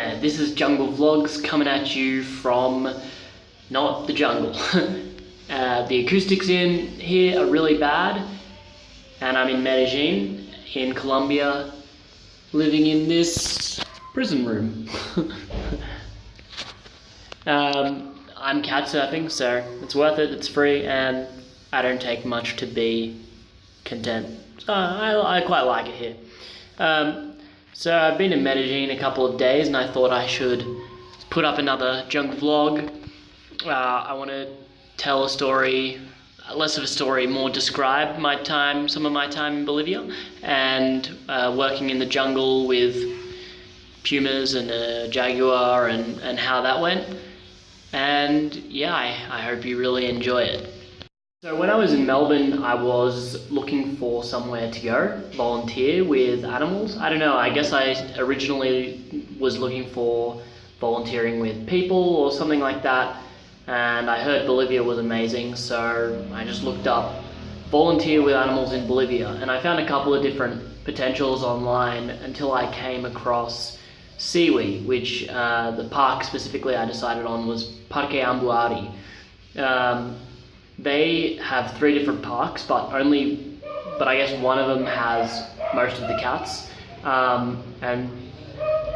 Hi, this is Jungle Vlogs coming at you from not the jungle. The acoustics in here are really bad, and I'm in Medellin, in Colombia, living in this prison room. I'm cat surfing, so it's worth it, it's free, and I don't take much to be content. So I quite like it here. So I've been in Medellin a couple of days and I thought I should put up another junk vlog. I want to tell a story, less of a story, more describe some of my time in Bolivia and working in the jungle with pumas and a jaguar and how that went. And yeah, I hope you really enjoy it. So when I was in Melbourne, I was looking for somewhere to go, volunteer with animals. I don't know, I guess I originally was looking for volunteering with people or something like that, and I heard Bolivia was amazing, so I just looked up volunteer with animals in Bolivia, and I found a couple of different potentials online until I came across Siwi, which the park specifically I decided on was Parque Ambuari. They have 3 different parks, but I guess one of them has most of the cats. And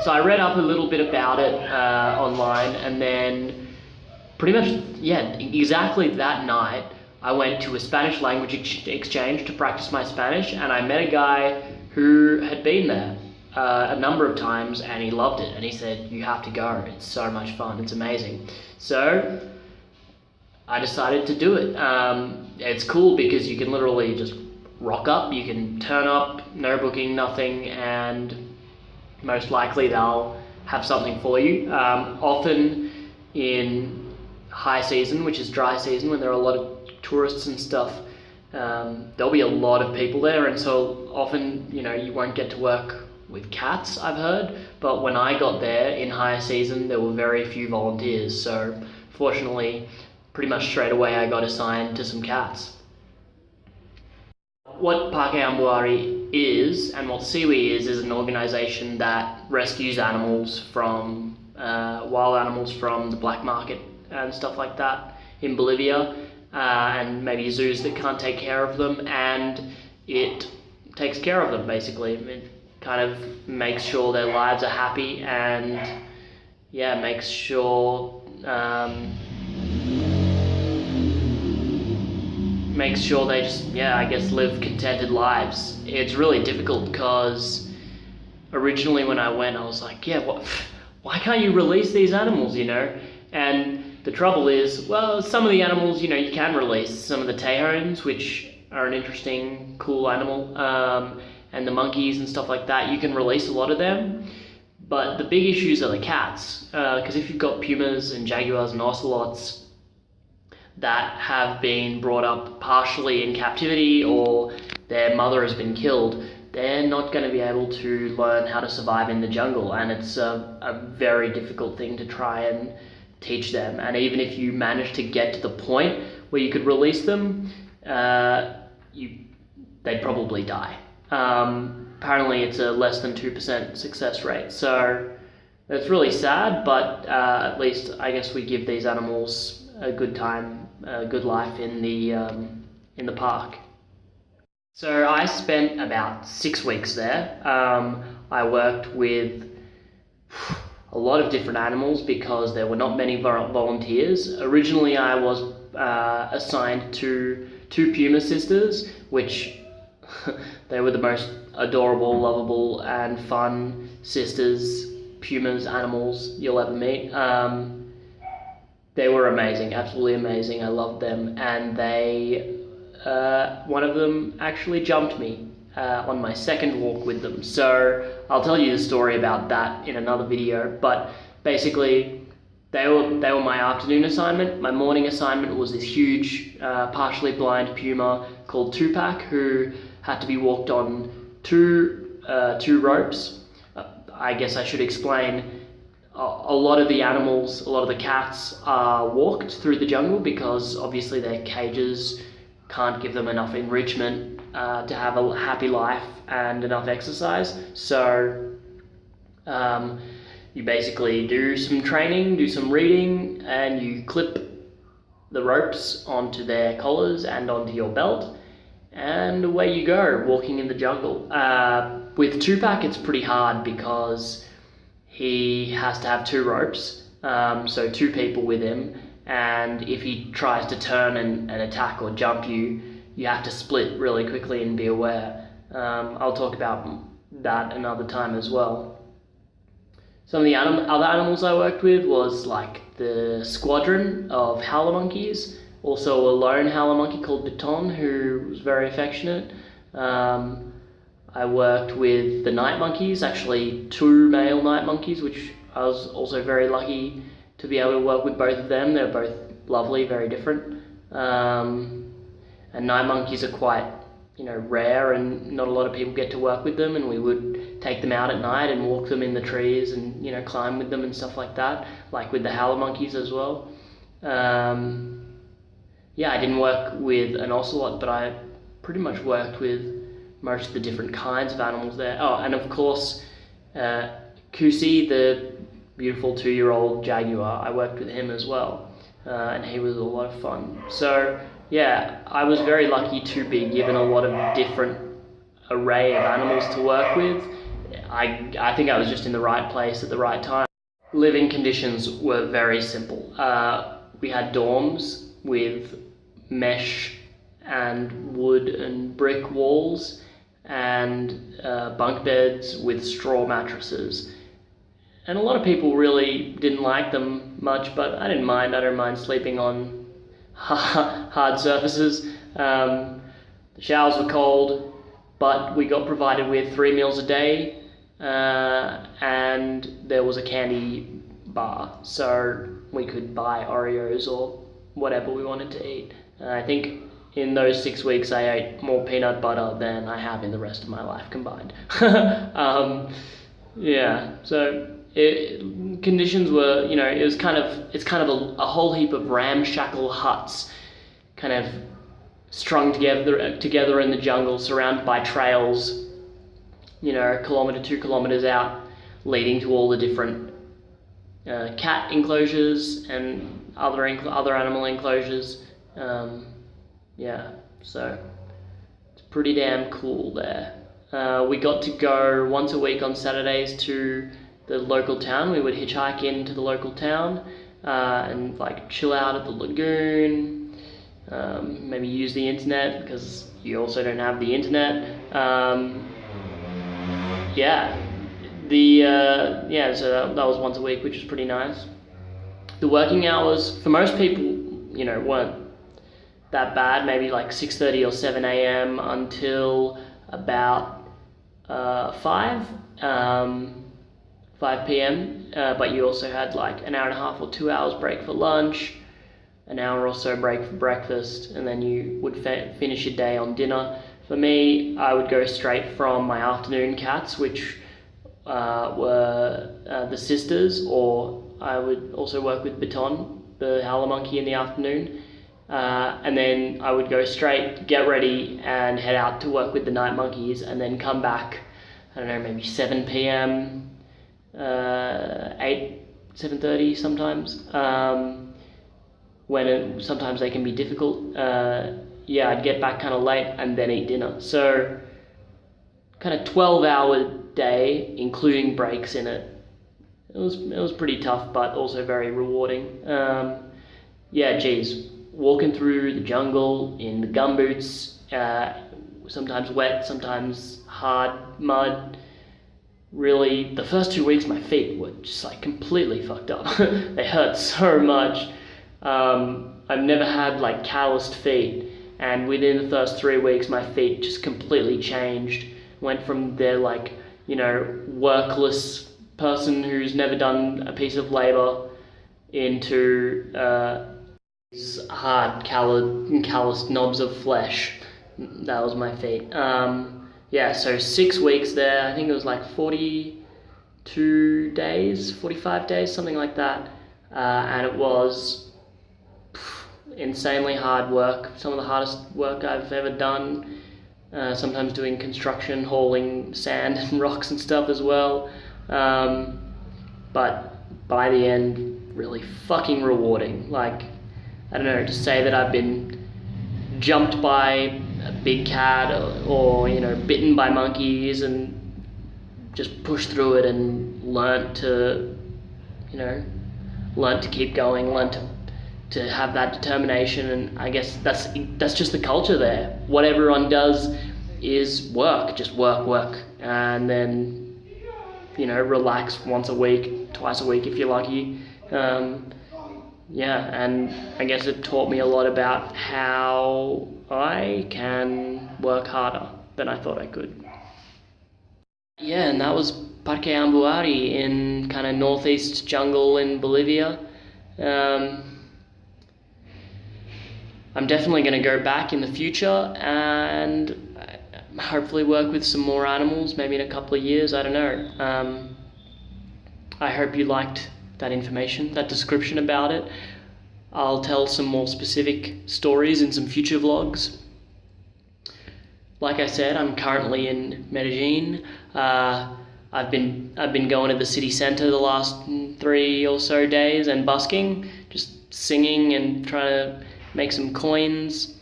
so I read up a little bit about it online, and then pretty much, yeah, exactly that night, I went to a Spanish language exchange to practice my Spanish, and I met a guy who had been there a number of times, and he loved it, and he said, "You have to go, it's so much fun, it's amazing." So I decided to do it. It's cool because you can literally just rock up, you can turn up, no booking, nothing, and most likely they'll have something for you. Often in high season, which is dry season, when there are a lot of tourists and stuff, there'll be a lot of people there, and so often, you won't get to work with cats, I've heard, but when I got there in high season, there were very few volunteers, so fortunately, pretty much straight away I got assigned to some cats. What Parque Ambuari is, and what Siwi is an organisation that rescues animals from, wild animals from the black market and stuff like that in Bolivia, and maybe zoos that can't take care of them, and it takes care of them basically. It kind of makes sure their lives are happy and, yeah, makes sure they just, I guess, live contented lives. It's really difficult because originally when I went, I was like, why can't you release these animals, And the trouble is, well, some of the animals, you can release. Some of the tejones, which are an interesting, cool animal, and the monkeys and stuff like that, you can release a lot of them. But the big issues are the cats, because if you've got pumas and jaguars and ocelots that have been brought up partially in captivity or their mother has been killed, they're not going to be able to learn how to survive in the jungle, and it's a very difficult thing to try and teach them. And even if you manage to get to the point where you could release them, they'd probably die. Apparently it's a less than 2% success rate, so it's really sad, but at least I guess we give these animals a good time, a good life in the park. So I spent about 6 weeks there. I worked with a lot of different animals because there were not many volunteers. Originally I was assigned to 2 puma sisters, which they were the most adorable, lovable and fun sisters, pumas, animals you'll ever meet. They were amazing, absolutely amazing. I loved them, and one of them actually jumped me on my second walk with them. So I'll tell you the story about that in another video, but basically they were my afternoon assignment. My morning assignment was this huge, partially blind puma called Tupac, who had to be walked on two ropes. I guess I should explain, a lot of the animals, a lot of the cats are walked through the jungle because obviously their cages can't give them enough enrichment to have a happy life and enough exercise. So You basically do some training, do some reading, and you clip the ropes onto their collars and onto your belt, and away you go, walking in the jungle. With Tupac, it's pretty hard because he has to have 2 ropes, so 2 people with him, and if he tries to turn and attack or jump you, you have to split really quickly and be aware. I'll talk about that another time as well. Some of the other animals I worked with was like the squadron of howler monkeys, also a lone howler monkey called Baton, who was very affectionate. I worked with the night monkeys, actually 2 male night monkeys, which I was also very lucky to be able to work with both of them. They're both lovely, very different. And night monkeys are quite, rare, and not a lot of people get to work with them, and we would take them out at night and walk them in the trees and, climb with them and stuff like that, like with the howler monkeys as well. I didn't work with an ocelot, but I pretty much worked with most of the different kinds of animals there. Oh, and of course, Kusi, the beautiful 2-year-old Jaguar, I worked with him as well, and he was a lot of fun. So yeah, I was very lucky to be given a lot of different array of animals to work with. I think I was just in the right place at the right time. Living conditions were very simple. We had dorms with mesh and wood and brick walls, and bunk beds with straw mattresses. And a lot of people really didn't like them much, but I didn't mind. I don't mind sleeping on hard surfaces. The showers were cold, but we got provided with 3 meals a day, and there was a candy bar, so we could buy Oreos or whatever we wanted to eat. I think in those 6 weeks I ate more peanut butter than I have in the rest of my life combined. So conditions were, it's kind of a whole heap of ramshackle huts, kind of strung together in the jungle, surrounded by trails, a kilometre, 2 kilometres out, leading to all the different cat enclosures and other animal enclosures. So it's pretty damn cool there. We got to go once a week on Saturdays to the local town. We would hitchhike into the local town and like chill out at the lagoon, maybe use the internet because you also don't have the internet. So that was once a week, which was pretty nice. The working hours for most people, weren't that bad, maybe like 6:30 or 7 a.m. until about 5 p.m. But you also had like an hour and a half or 2 hours break for lunch, an hour or so break for breakfast, and then you would finish your day on dinner. For me, I would go straight from my afternoon cats, which were the sisters, or I would also work with Baton, the howler monkey, in the afternoon. And then I would go straight, get ready, and head out to work with the night monkeys, and then come back, I don't know, maybe 7 p.m, 7:30 sometimes, sometimes they can be difficult. I'd get back kind of late and then eat dinner. So kind of 12-hour day, including breaks in it. It was pretty tough, but also very rewarding. Walking through the jungle in the gumboots, sometimes wet, sometimes hard mud. Really, the first 2 weeks my feet were just like completely fucked up. They hurt so much. I've never had like calloused feet, and within the first 3 weeks my feet just completely changed. Went from their workless person who's never done a piece of labour into hard, calloused knobs of flesh. That was my feet. So 6 weeks there. I think it was like 42 days, 45 days, something like that. And it was insanely hard work. Some of the hardest work I've ever done. Sometimes doing construction, hauling sand and rocks and stuff as well. but by the end, really fucking rewarding. Like, I don't know, to say that I've been jumped by a big cat or bitten by monkeys and just pushed through it and learnt to keep going, learnt to have that determination. And I guess that's just the culture there. What everyone does is work, just work, and then relax once a week, twice a week if you're lucky. And I guess it taught me a lot about how I can work harder than I thought I could. Yeah, and that was Parque Ambuari in kind of northeast jungle in Bolivia. I'm definitely going to go back in the future and hopefully work with some more animals, maybe in a couple of years, I don't know. I hope you liked that information, that description about it. I'll tell some more specific stories in some future vlogs. Like I said, I'm currently in Medellin. I've been going to the city centre the last 3 or so days and busking, just singing and trying to make some coins,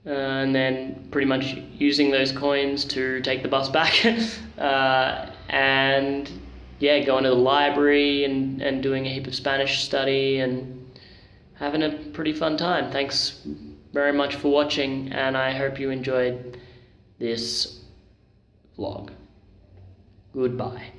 and then pretty much using those coins to take the bus back. And yeah, going to the library and doing a heap of Spanish study and having a pretty fun time. Thanks very much for watching, and I hope you enjoyed this vlog. Goodbye.